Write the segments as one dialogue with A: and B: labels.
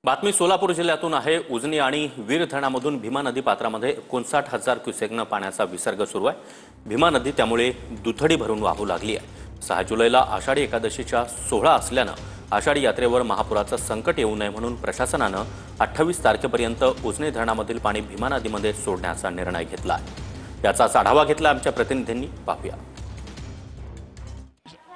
A: बातमी सोलापूर जिल्ह्यातून आहे। उजनी आणि वीर धरणामधून भीमा नदी पात्रामध्ये 59,000 क्युसेकनं पाण्याचा विसर्ग सुरू आहे। भीमा नदी त्यामुळे दुथडी भरून वाहू लागली आहे। 6 जुलैला आषाढी एकादशीचा सोहळा असल्यानं आषाढी यात्रेवर महापुराचं संकट येऊ नये म्हणून प्रशासनानं 28 तारखेपर्यंत उजनी धरणामधील पाणी भीमा नदीमध्ये सोडण्याचा निर्णय घेतला आहे। याचाच आढावा घेतला आमच्या प्रतिनिधींनी। पाहूया।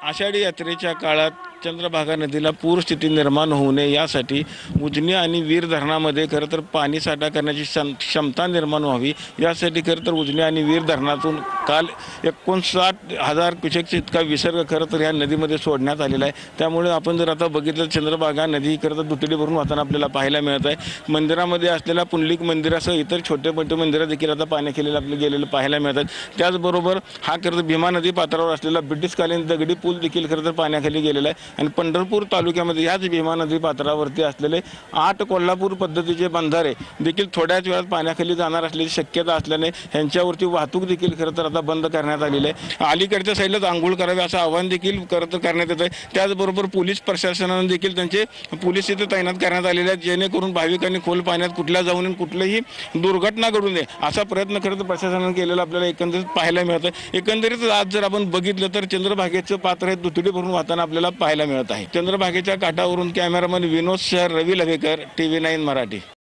B: आषाढी यात्रेच्या काळात चंद्रभागा नदीला पूरस्थिती निर्माण होऊ नये यासाठी उजनी आणि वीर धरणामध्ये खरं तर पाणी साठा करण्याची क्षमता निर्माण व्हावी यासाठी खरं तर उजनी आणि वीर धरणातून काल 59,000 क्युसेकचा इतका विसर्ग खरं तर या नदीमध्ये सोडण्यात आलेला आहे। त्यामुळे आपण जर आता बघितलं चंद्रभागा नदी खरं तर दुथडी भरून वाहताना आपल्याला पाहायला मिळत आहे। मंदिरामध्ये असलेल्या पुंडलिक मंदिरासह इतर छोटे मोठे मंदिरं देखील आता पाण्याखाली आपल्याला गेलेलं पाहायला मिळतात। त्याचबरोबर हा खरं तर भीमा नदी पात्रावर असलेला ब्रिटिशकालीन दगडी पूल देखील खरं तर पाण्याखाली गेलेला आहे आणि पंढरपूर तालुक्यामध्ये याच भीमा नदी पात्रावरती असलेले 8 कोल्हापूर पद्धतीचे बंधारे देखील थोड्याच वेळात पाण्याखाली जाणार असल्याची शक्यता असल्याने ह्यांच्यावरती वाहतूक देखील खरं तर आता बंद करण्यात आलेली आहे। अलीकडच्या साईडलाच आंघोळ करावे असं आवाहन देखील खरं तर करण्यात येत आहे। त्याचबरोबर पोलीस प्रशासनाने देखील त्यांचे पोलीस इथे तैनात करण्यात आलेले आहेत, जेणेकरून भाविकांनी खोल पाण्यात कुठल्या जाऊन कुठलीही दुर्घटना घडू नये असा प्रयत्न खरं तर प्रशासनाने केलेला आपल्याला एकंदरीत पाहायला मिळत आहे। एकंदरीत आज जर आपण बघितलं तर चंद्रभागेचं पात्र हे दुथडी भरून वाहताना आपल्याला पाहायला मिळत आहे। चंद्रभागेच्या काठावरून कॅमेरामन विनोद शहर, रवी लवेकर, TV9 मराठी।